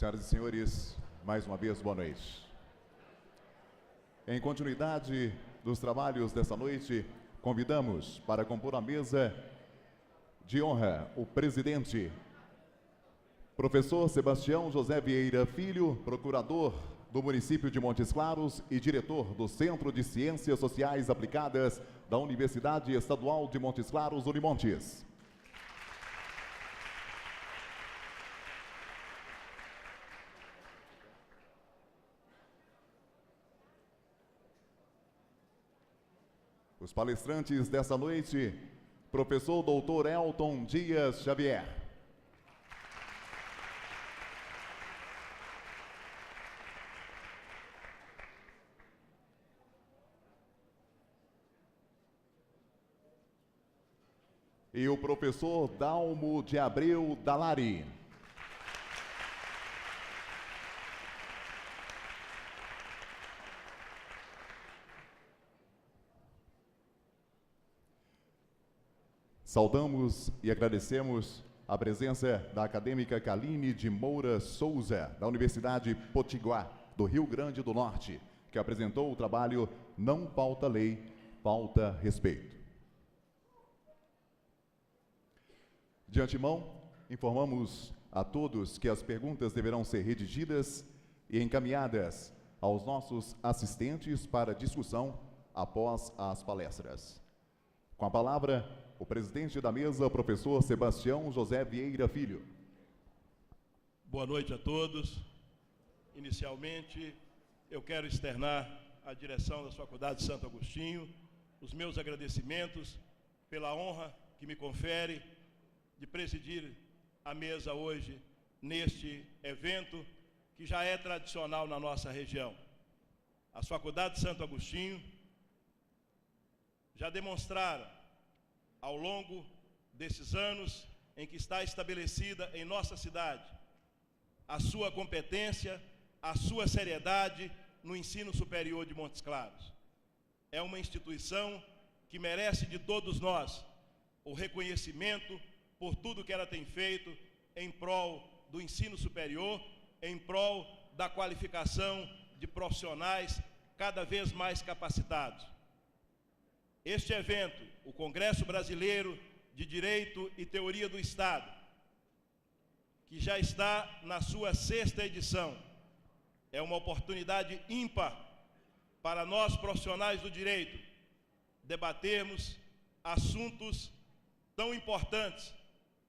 Senhoras e senhores, mais uma vez, boa noite. Em continuidade dos trabalhos dessa noite, convidamos para compor a mesa de honra o presidente, professor Sebastião José Vieira Filho, procurador do município de Montes Claros e diretor do Centro de Ciências Sociais Aplicadas da Universidade Estadual de Montes Claros, Unimontes. Os palestrantes dessa noite, professor Dr. Elton Dias Xavier. E o professor Dalmo de Abreu Dalari. Saudamos e agradecemos a presença da acadêmica Kaline de Moura Souza, da Universidade Potiguar, do Rio Grande do Norte, que apresentou o trabalho Não Pauta Lei, Pauta Respeito. De antemão, informamos a todos que as perguntas deverão ser redigidas e encaminhadas aos nossos assistentes para discussão após as palestras. Com a palavra, o presidente da mesa, professor Sebastião José Vieira Filho. Boa noite a todos. Inicialmente, eu quero externar à direção da Faculdade de Santo Agostinho os meus agradecimentos pela honra que me confere de presidir a mesa hoje neste evento que já é tradicional na nossa região. As Faculdades de Santo Agostinho já demonstraram ao longo desses anos em que está estabelecida em nossa cidade a sua competência, a sua seriedade no ensino superior de Montes Claros. É uma instituição que merece de todos nós o reconhecimento por tudo que ela tem feito em prol do ensino superior, em prol da qualificação de profissionais cada vez mais capacitados. Este evento, o Congresso Brasileiro de Direito e Teoria do Estado, que já está na sua 6ª edição, é uma oportunidade ímpar para nós profissionais do direito debatermos assuntos tão importantes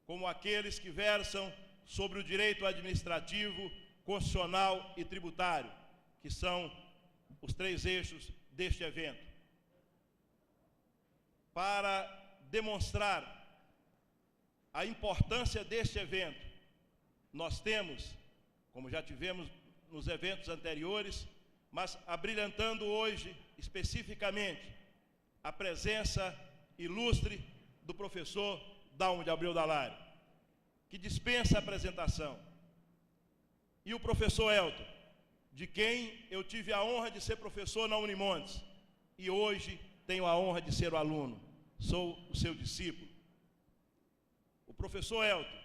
como aqueles que versam sobre o direito administrativo, constitucional e tributário, que são os 3 eixos deste evento. Para demonstrar a importância deste evento, nós temos, como já tivemos nos eventos anteriores, mas abrilhantando hoje especificamente a presença ilustre do professor Dalmo de Abreu Dalari, que dispensa a apresentação, e o professor Elton, de quem eu tive a honra de ser professor na Unimontes, e hoje tenho a honra de ser o aluno, sou o seu discípulo. O professor Elton,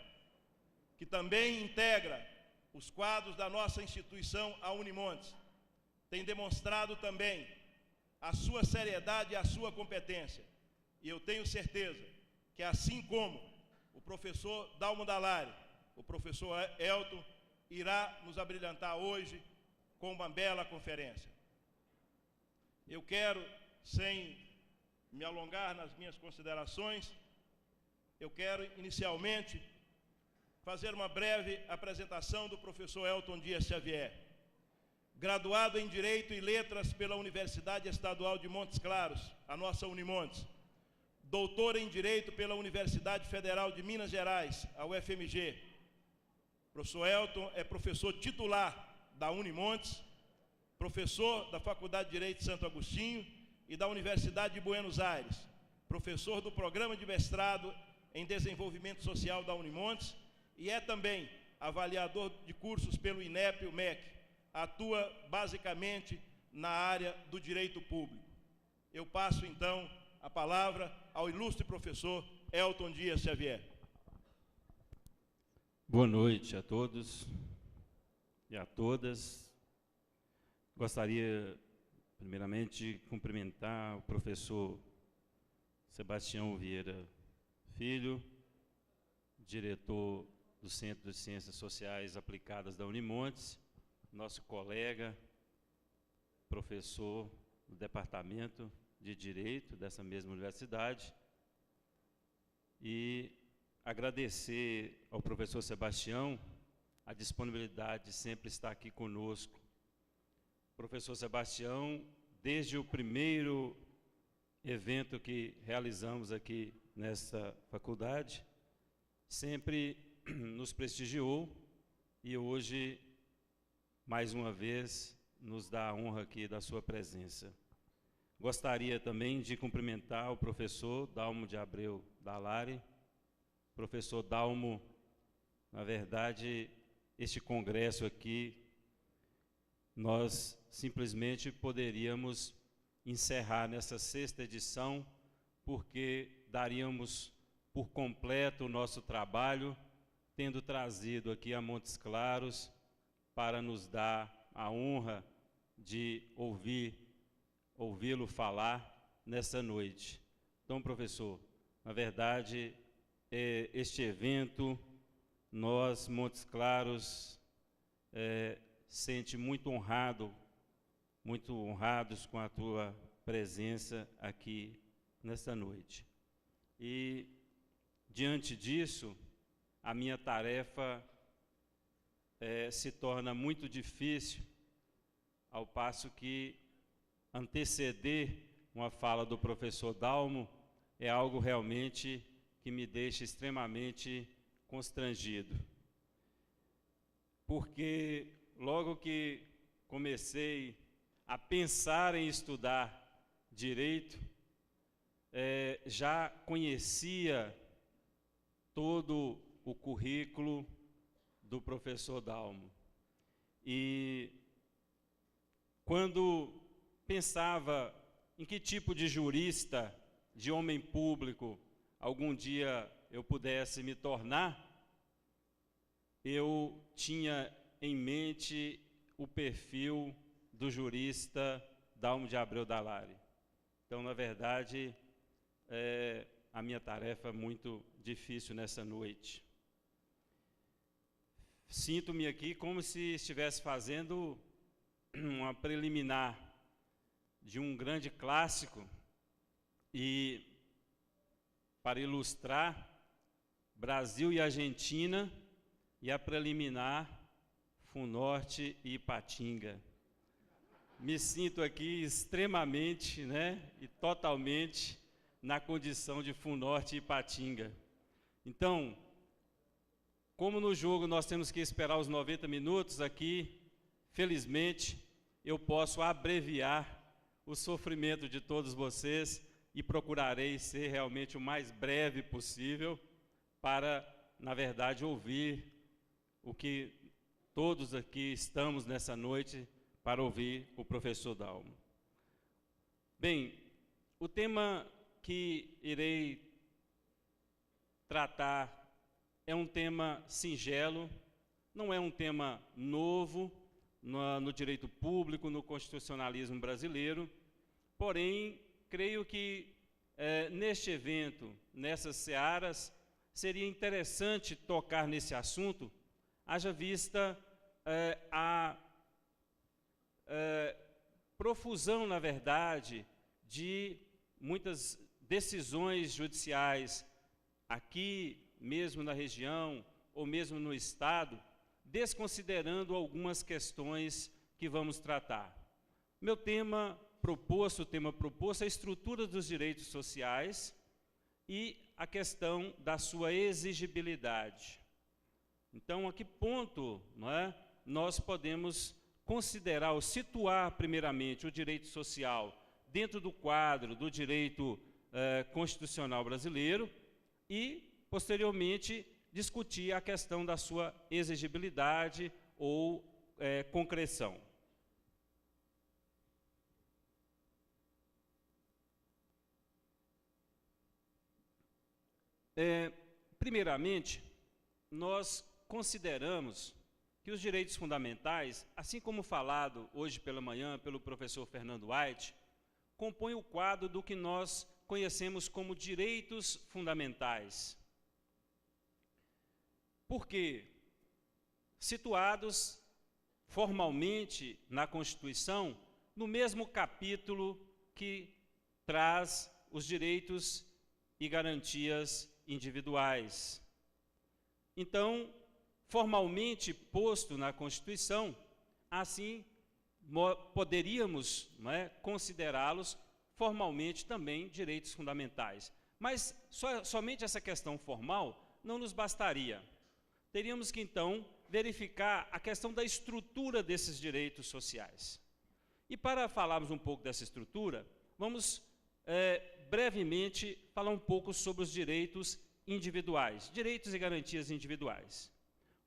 que também integra os quadros da nossa instituição, a Unimontes, tem demonstrado também a sua seriedade e a sua competência. E eu tenho certeza que, assim como o professor Dalmo Dalari, o professor Elton irá nos abrilhantar hoje com uma bela conferência. Eu quero, sem me alongar nas minhas considerações, eu quero inicialmente fazer uma breve apresentação do professor Elton Dias Xavier, graduado em Direito e Letras pela Universidade Estadual de Montes Claros, a nossa Unimontes, doutor em Direito pela Universidade Federal de Minas Gerais, a UFMG. O professor Elton é professor titular da Unimontes, professor da Faculdade de Direito de Santo Agostinho e da Universidade de Buenos Aires, professor do Programa de Mestrado em Desenvolvimento Social da Unimontes e é também avaliador de cursos pelo INEP e o MEC. Atua basicamente na área do direito público. Eu passo então a palavra ao ilustre professor Elton Dias Xavier. Boa noite a todos. e a todas. Gostaria, primeiramente, de cumprimentar o professor Sebastião Vieira Filho, diretor do Centro de Ciências Sociais Aplicadas da Unimontes, nosso colega, professor do Departamento de Direito dessa mesma universidade, e agradecer ao professor Sebastião a disponibilidade de sempre estar aqui conosco. Professor Sebastião, desde o primeiro evento que realizamos aqui nessa faculdade, sempre nos prestigiou e hoje, mais uma vez, nos dá a honra aqui da sua presença. Gostaria também de cumprimentar o professor Dalmo de Abreu Dalari. Professor Dalmo, na verdade, este congresso aqui, nós simplesmente poderíamos encerrar nessa 6ª edição, porque daríamos por completo o nosso trabalho, tendo trazido aqui a Montes Claros para nos dar a honra de ouvi-lo falar nessa noite. Então, professor, na verdade, este evento, nós, Montes Claros, sente muito honrados com a tua presença aqui nesta noite. E, diante disso, a minha tarefa se torna muito difícil, ao passo que anteceder uma fala do professor Dalmo é algo realmente que me deixa extremamente constrangido. Porque logo que comecei a pensar em estudar direito, já conhecia todo o currículo do professor Dalmo. E quando pensava em que tipo de jurista, de homem público, algum dia eu pudesse me tornar, eu tinha em mente o perfil do jurista Dalmo de Abreu Dalari. Então, na verdade, a minha tarefa é muito difícil nessa noite. Sinto-me aqui como se estivesse fazendo uma preliminar de um grande clássico e, para ilustrar, Brasil e Argentina, e a preliminar Funorte e Ipatinga. Me sinto aqui extremamente, e totalmente na condição de Funorte e Ipatinga. Então, como no jogo nós temos que esperar os 90 minutos aqui, felizmente, eu posso abreviar o sofrimento de todos vocês e procurarei ser realmente o mais breve possível para, na verdade, ouvir o que todos aqui estamos nessa noite para ouvir o professor Dalmo. Bem, o tema que irei tratar é um tema singelo, não é um tema novo no direito público, no constitucionalismo brasileiro, porém, creio que neste evento, nessas searas, seria interessante tocar nesse assunto, haja vista a profusão, na verdade, de muitas decisões judiciais aqui mesmo na região ou mesmo no estado, desconsiderando algumas questões que vamos tratar. Meu tema proposto é a estrutura dos direitos sociais e a questão da sua exigibilidade. Então, a que ponto nós podemos considerar ou situar, primeiramente, o direito social dentro do quadro do direito constitucional brasileiro e, posteriormente, discutir a questão da sua exigibilidade ou concreção. Primeiramente, nós consideramos que os direitos fundamentais, assim como falado hoje pela manhã pelo professor Fernando White, compõem o quadro do que nós conhecemos como direitos fundamentais. Porque, situados formalmente na Constituição, no mesmo capítulo que traz os direitos e garantias individuais. Então, formalmente posto na Constituição, assim poderíamos, não é, considerá-los formalmente também direitos fundamentais. Mas somente essa questão formal não nos bastaria. Teríamos que, então, verificar a questão da estrutura desses direitos sociais. E para falarmos um pouco dessa estrutura, vamos brevemente falar um pouco sobre os direitos individuais, direitos e garantias individuais.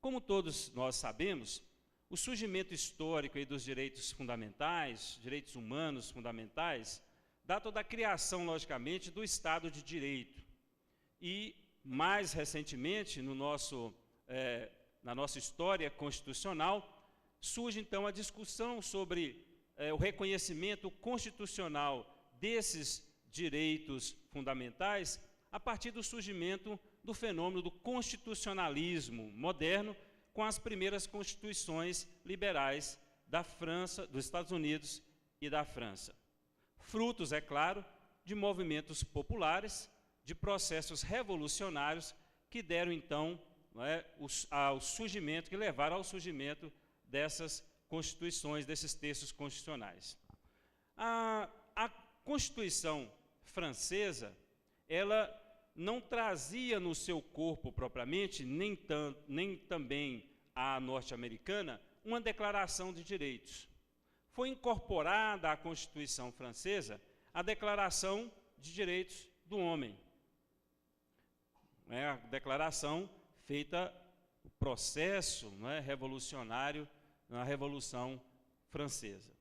Como todos nós sabemos, o surgimento histórico aí dos direitos fundamentais, direitos humanos fundamentais, data da criação, logicamente, do Estado de Direito. E, mais recentemente, na nossa história constitucional, surge, então, a discussão sobre o reconhecimento constitucional desses direitos fundamentais a partir do surgimento do fenômeno do constitucionalismo moderno com as primeiras constituições liberais da França, dos Estados Unidos e da França. Frutos, é claro, de movimentos populares, de processos revolucionários que deram, então, ao surgimento, que levaram ao surgimento dessas constituições, desses textos constitucionais. A Constituição francesa, ela não trazia no seu corpo propriamente, nem também a norte-americana, uma declaração de direitos. Foi incorporada à Constituição francesa a Declaração de Direitos do Homem. A declaração feita, o processo revolucionário na Revolução Francesa.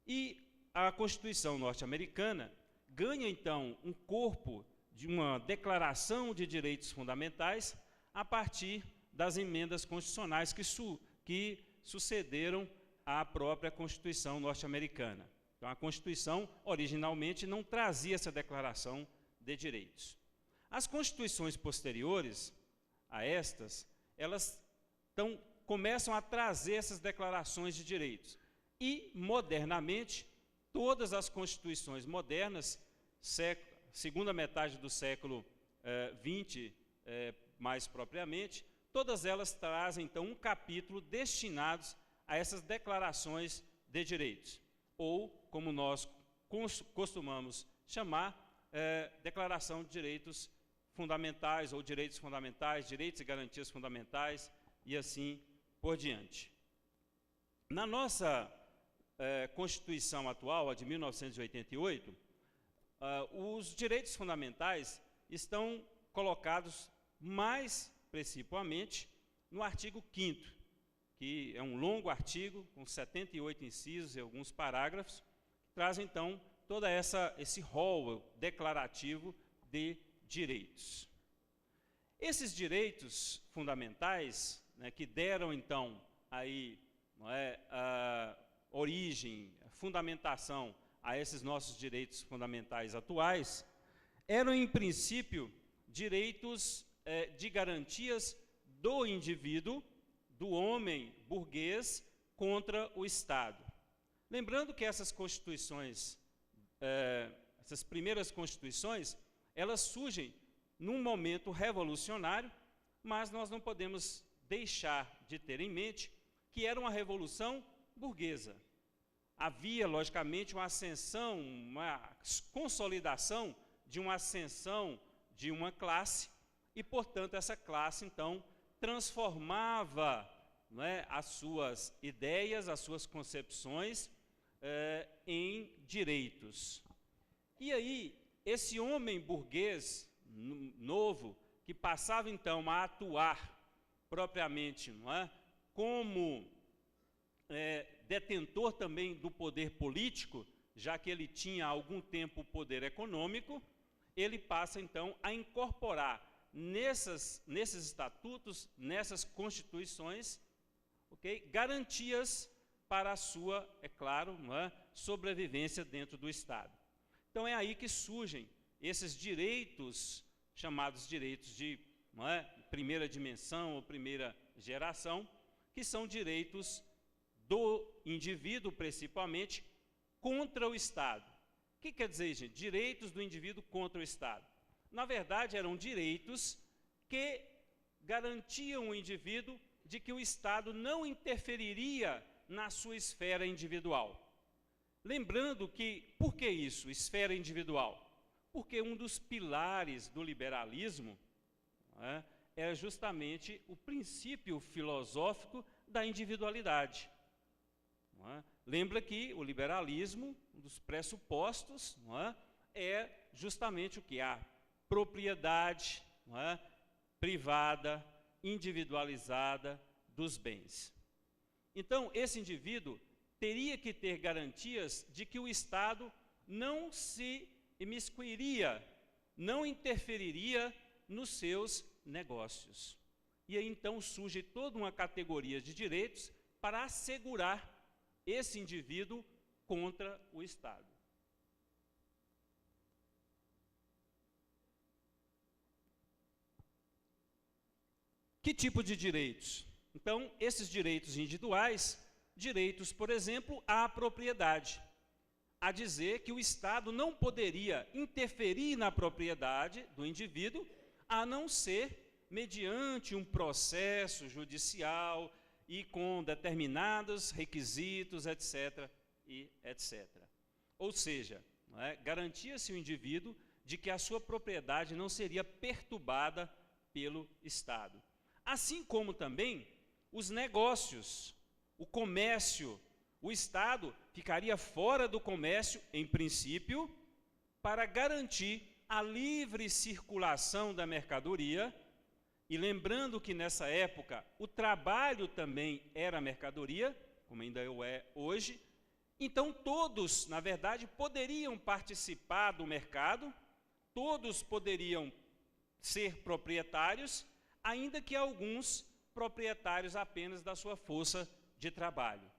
E a Constituição norte-americana ganha, então, um corpo de uma declaração de direitos fundamentais a partir das emendas constitucionais que sucederam à própria Constituição norte-americana. Então, a Constituição, originalmente, não trazia essa declaração de direitos. As constituições posteriores a estas, elas começam a trazer essas declarações de direitos. E, modernamente, todas as constituições modernas, segunda metade do século XX, mais propriamente, todas elas trazem, então, um capítulo destinado a essas declarações de direitos, ou, como nós costumamos chamar, Declaração de Direitos Fundamentais, ou Direitos Fundamentais, Direitos e Garantias Fundamentais, e assim por diante. Na nossa Constituição atual, a de 1988, os direitos fundamentais estão colocados mais principalmente no artigo 5º, que é um longo artigo, com 78 incisos e alguns parágrafos, que traz, então, todo esse rol declarativo de direitos. Esses direitos fundamentais, que deram, então, aí, a origem, a fundamentação a esses nossos direitos fundamentais atuais, eram, em princípio, direitos de garantias do indivíduo, do homem burguês, contra o Estado. Lembrando que essas constituições, essas primeiras constituições, elas surgem num momento revolucionário, mas nós não podemos deixar de ter em mente que era uma revolução burguesa. Havia, logicamente, uma ascensão, uma consolidação de uma ascensão de uma classe e, portanto, essa classe, então, transformava as suas ideias, as suas concepções em direitos. E aí, esse homem burguês novo, que passava, então, a atuar propriamente como detentor também do poder político, já que ele tinha há algum tempo o poder econômico, ele passa, então, a incorporar nesses estatutos, nessas constituições, ok? Garantias para a sua, é claro, sobrevivência dentro do Estado. Então é aí que surgem esses direitos, chamados direitos de primeira dimensão ou primeira geração, que são direitos do indivíduo, principalmente, contra o Estado. O que quer dizer, gente? Direitos do indivíduo contra o Estado. Na verdade, eram direitos que garantiam o indivíduo de que o Estado não interferiria na sua esfera individual. Lembrando que, por que isso, esfera individual? Porque um dos pilares do liberalismo é justamente o princípio filosófico da individualidade. Lembra que o liberalismo, um dos pressupostos, é justamente o que? A propriedade privada, individualizada dos bens. Então, esse indivíduo teria que ter garantias de que o Estado não se imiscuiria, não interferiria nos seus negócios. E aí então surge toda uma categoria de direitos para assegurar esse indivíduo contra o Estado. Que tipo de direitos? Então, esses direitos individuais, direitos, por exemplo, à propriedade, a dizer que o Estado não poderia interferir na propriedade do indivíduo, a não ser mediante um processo judicial e com determinados requisitos, etc. e etc. Ou seja, garantia-se o indivíduo de que a sua propriedade não seria perturbada pelo Estado. Assim como também os negócios, o comércio, o Estado ficaria fora do comércio, em princípio, para garantir a livre circulação da mercadoria. E lembrando que nessa época o trabalho também era mercadoria, como ainda é hoje, então todos, na verdade, poderiam participar do mercado, todos poderiam ser proprietários, ainda que alguns proprietários apenas da sua força de trabalho.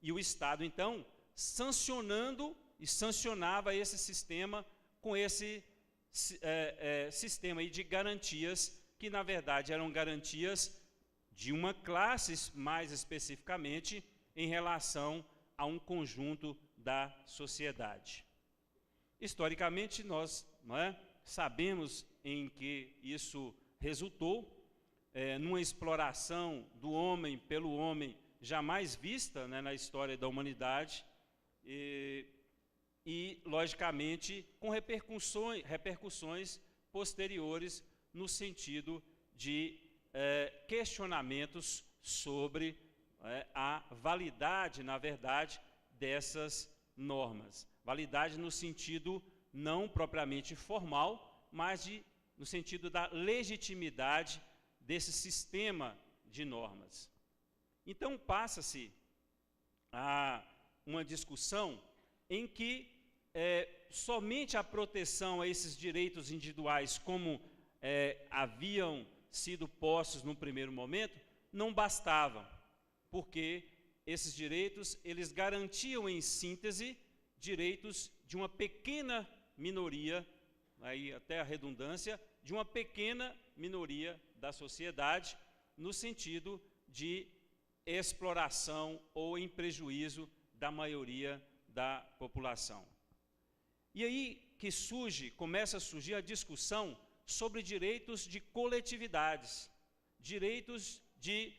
E o Estado, então, sancionava esse sistema com esse sistema aí de garantias, que na verdade eram garantias de uma classe, mais especificamente, em relação a um conjunto da sociedade. Historicamente, nós sabemos em que isso resultou, numa exploração do homem pelo homem jamais vista na história da humanidade e logicamente, com repercussões posteriores no sentido de questionamentos sobre a validade, na verdade, dessas normas. Validade no sentido não propriamente formal, mas no sentido da legitimidade desse sistema de normas. Então, passa-se a uma discussão em que somente a proteção a esses direitos individuais, como haviam sido postos no primeiro momento, não bastava, porque esses direitos, eles garantiam, em síntese, direitos de uma pequena minoria, aí até a redundância, de uma pequena minoria da sociedade, no sentido de exploração ou em prejuízo da maioria da população. E aí que começa a surgir a discussão sobre direitos de coletividades, direitos de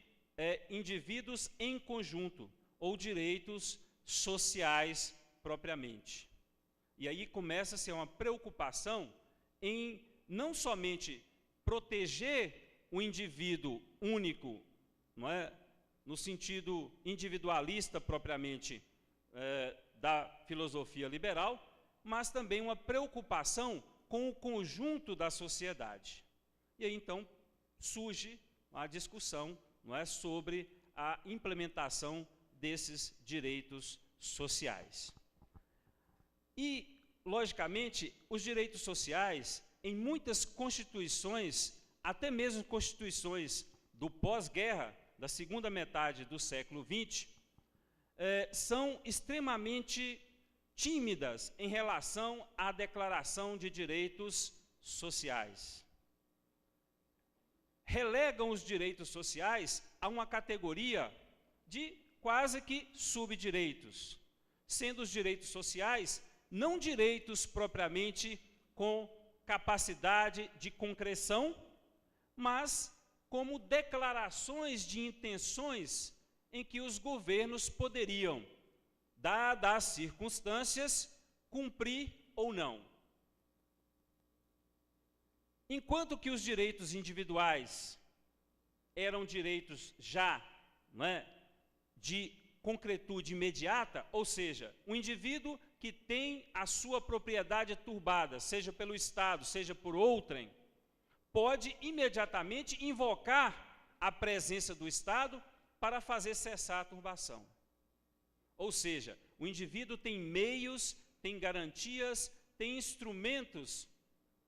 indivíduos em conjunto, ou direitos sociais propriamente. E aí começa-se uma preocupação em não somente proteger o indivíduo único, no sentido individualista propriamente da filosofia liberal, mas também uma preocupação com o conjunto da sociedade. E aí então surge a discussão sobre a implementação desses direitos sociais. E, logicamente, os direitos sociais, em muitas constituições, até mesmo constituições do pós-guerra, da segunda metade do século XX, são extremamente tímidas em relação à declaração de direitos sociais. Relegam os direitos sociais a uma categoria de quase que subdireitos, sendo os direitos sociais não direitos propriamente com capacidade de concreção, mas como declarações de intenções em que os governos poderiam, dadas as circunstâncias, cumprir ou não. Enquanto que os direitos individuais eram direitos já, de concretude imediata, ou seja, o indivíduo que tem a sua propriedade turbada, seja pelo Estado, seja por outrem, pode imediatamente invocar a presença do Estado para fazer cessar a turbação. Ou seja, o indivíduo tem meios, tem garantias, tem instrumentos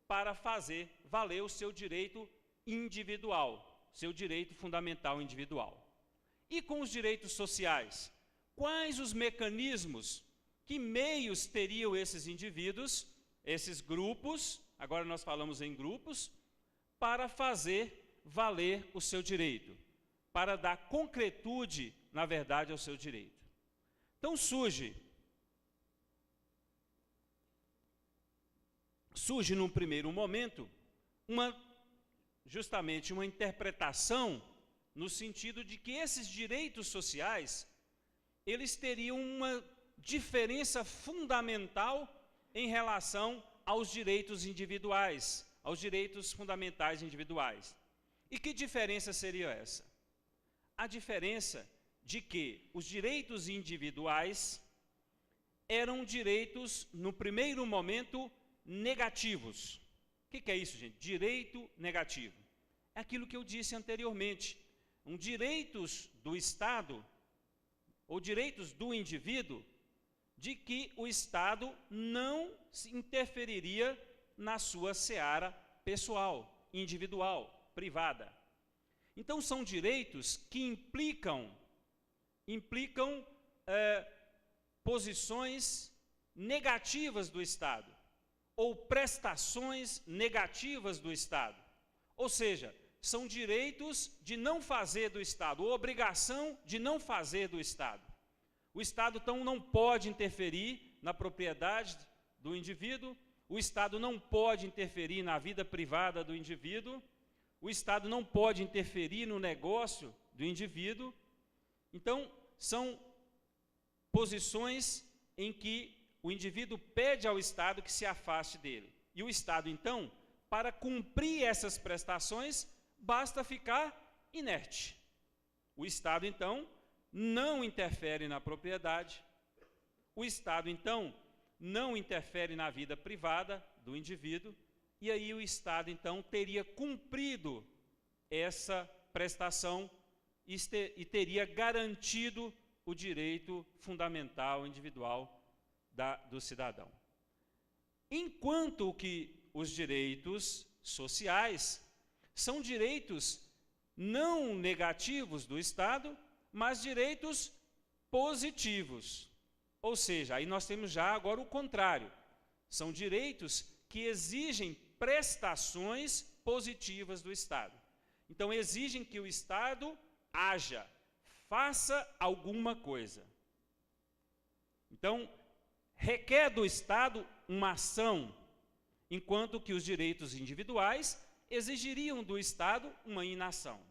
para fazer valer o seu direito individual, seu direito fundamental individual. E com os direitos sociais? Quais os mecanismos, que meios teriam esses indivíduos, esses grupos, agora nós falamos em grupos, para fazer valer o seu direito, para dar concretude, na verdade, ao seu direito? Então surge num primeiro momento justamente uma interpretação no sentido de que esses direitos sociais, eles teriam uma diferença fundamental em relação aos direitos individuais, aos direitos fundamentais individuais. E que diferença seria essa? A diferença de que os direitos individuais eram direitos, no primeiro momento, negativos. O que é isso, gente? Direito negativo. É aquilo que eu disse anteriormente. Direitos do Estado, ou direitos do indivíduo, de que o Estado não interferiria na sua seara pessoal, individual, privada. Então, são direitos que implicam posições negativas do Estado, ou prestações negativas do Estado. Ou seja, são direitos de não fazer do Estado, ou obrigação de não fazer do Estado. O Estado, então, não pode interferir na propriedade do indivíduo, o Estado não pode interferir na vida privada do indivíduo, o Estado não pode interferir no negócio do indivíduo. Então, são posições em que o indivíduo pede ao Estado que se afaste dele. E o Estado, então, para cumprir essas prestações, basta ficar inerte. O Estado, então, não interfere na propriedade, o Estado, então, não interfere na vida privada do indivíduo, e aí o Estado, então, teria cumprido essa prestação e teria garantido o direito fundamental individual do cidadão. Enquanto que os direitos sociais são direitos não negativos do Estado, mas direitos positivos. Ou seja, aí nós temos já agora o contrário. São direitos que exigem prestações positivas do Estado. Então, exigem que o Estado haja, faça alguma coisa. Então, requer do Estado uma ação, enquanto que os direitos individuais exigiriam do Estado uma inação.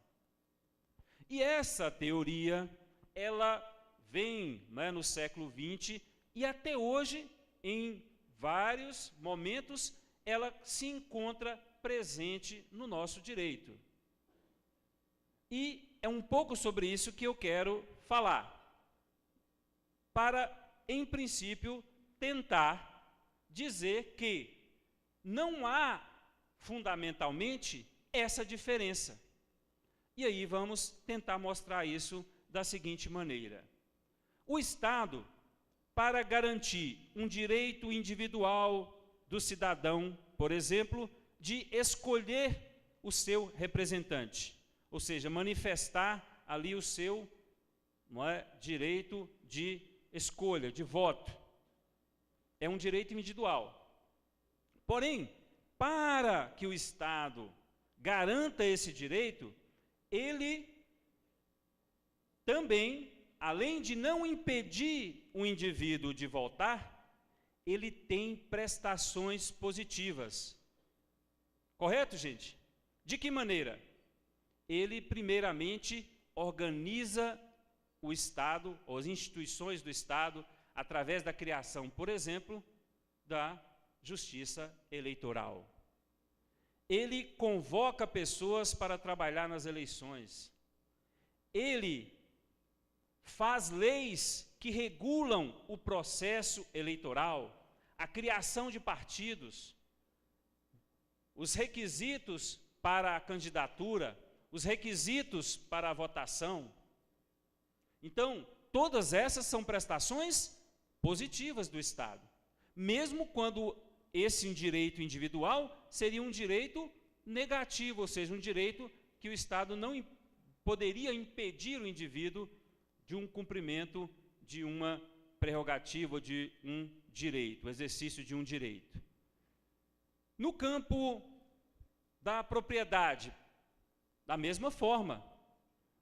E essa teoria, ela vem no século XX e até hoje, em vários momentos, ela se encontra presente no nosso direito. E é um pouco sobre isso que eu quero falar, para, em princípio, tentar dizer que não há, fundamentalmente, essa diferença. E aí vamos tentar mostrar isso da seguinte maneira. O Estado, para garantir um direito individual do cidadão, por exemplo, de escolher o seu representante, ou seja, manifestar ali o seu, não é, direito de escolha, de voto. É um direito individual. Porém, para que o Estado garanta esse direito, ele também, além de não impedir o indivíduo de votar, ele tem prestações positivas. Correto, gente? De que maneira? Ele, primeiramente, organiza o Estado, ou as instituições do Estado, através da criação, por exemplo, da justiça eleitoral. Ele convoca pessoas para trabalhar nas eleições. Ele faz leis que regulam o processo eleitoral, a criação de partidos, os requisitos para a candidatura, os requisitos para a votação. Então, todas essas são prestações positivas do Estado, mesmo quando esse direito individual seria um direito negativo, ou seja, um direito que o Estado não poderia impedir o indivíduo de um cumprimento de uma prerrogativa, de um direito, o exercício de um direito. No campo da propriedade, da mesma forma,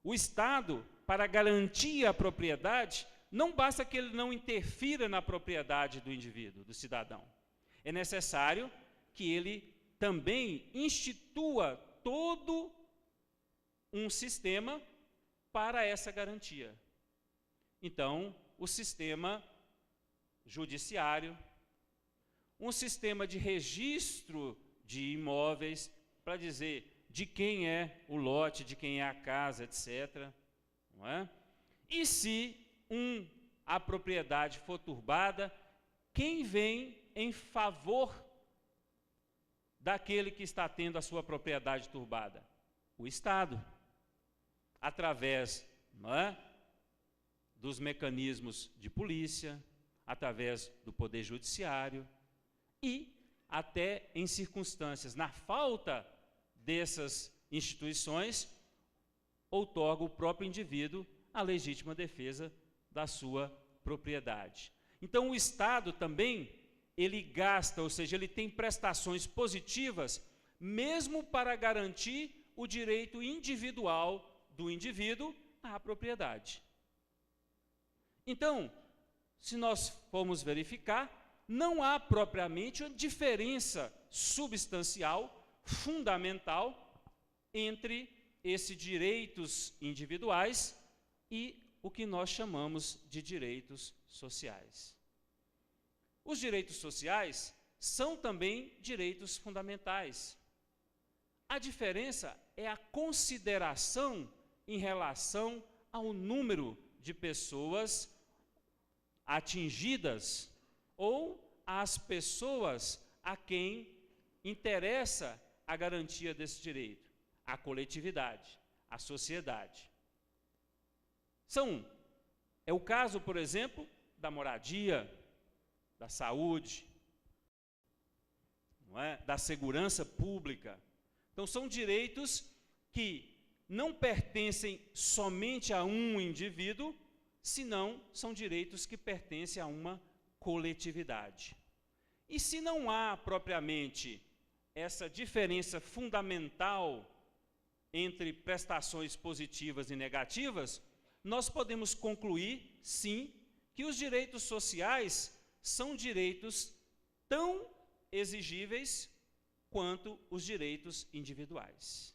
o Estado, para garantir a propriedade, não basta que ele não interfira na propriedade do indivíduo, do cidadão. É necessário que ele também institua todo um sistema para essa garantia. Então, o sistema judiciário, um sistema de registro de imóveis, para dizer de quem é o lote, de quem é a casa, etc. Não é? E se a propriedade for turbada, quem vem em favor daquele que está tendo a sua propriedade turbada? O Estado, através, não é, dos mecanismos de polícia, através do poder judiciário e até em circunstâncias, na falta dessas instituições, outorga o próprio indivíduo a legítima defesa da sua propriedade. Então o Estado também, ele gasta, ou seja, ele tem prestações positivas, mesmo para garantir o direito individual do indivíduo à propriedade. Então, se nós formos verificar, não há propriamente uma diferença substancial, fundamental, entre esses direitos individuais e o que nós chamamos de direitos sociais. Os direitos sociais são também direitos fundamentais. A diferença é a consideração em relação ao número de pessoas atingidas ou às pessoas a quem interessa a garantia desse direito, a coletividade, a sociedade. É o caso, por exemplo, da moradia, da saúde, não é? Da segurança pública. Então, são direitos que não pertencem somente a um indivíduo, senão são direitos que pertencem a uma coletividade. E se não há propriamente essa diferença fundamental entre prestações positivas e negativas, nós podemos concluir, sim, que os direitos sociais são direitos tão exigíveis quanto os direitos individuais.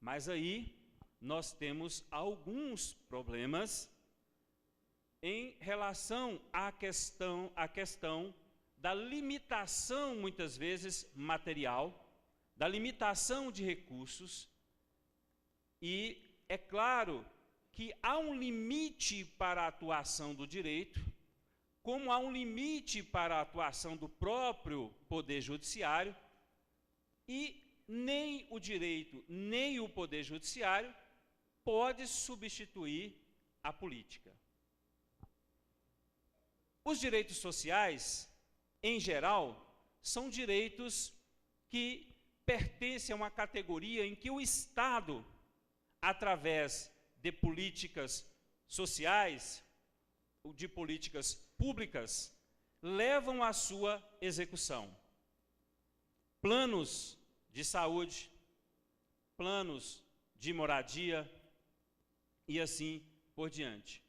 Mas aí nós temos alguns problemas em relação à questão da limitação, muitas vezes, material, da limitação de recursos, e é claro que há um limite para a atuação do direito, como há um limite para a atuação do próprio Poder Judiciário, e nem o direito, nem o Poder Judiciário pode substituir a política. Os direitos sociais, em geral, são direitos que pertencem a uma categoria em que o Estado, através de políticas sociais, de políticas públicas, levam à sua execução. Planos de saúde, planos de moradia e assim por diante.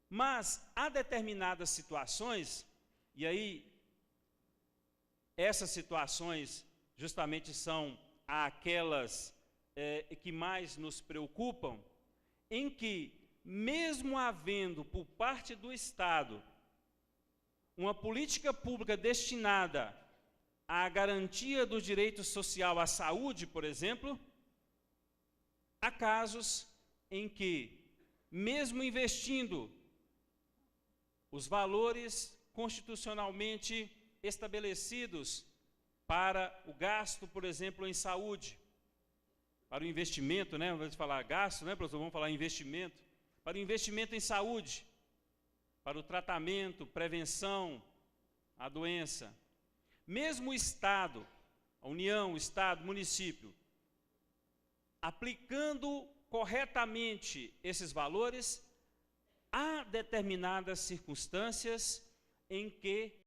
Mas há determinadas situações, e aí essas situações justamente são aquelas que mais nos preocupam, em que, mesmo havendo por parte do Estado uma política pública destinada à garantia do direito social à saúde, por exemplo, há casos em que, mesmo investindo os valores constitucionalmente estabelecidos para o gasto, por exemplo, em saúde, para o investimento, né? Vamos falar gasto, né, professor? Vamos falar investimento. Para o investimento em saúde, para o tratamento, prevenção à doença. Mesmo o Estado, a União, o Estado, o município, aplicando corretamente esses valores, há determinadas circunstâncias em que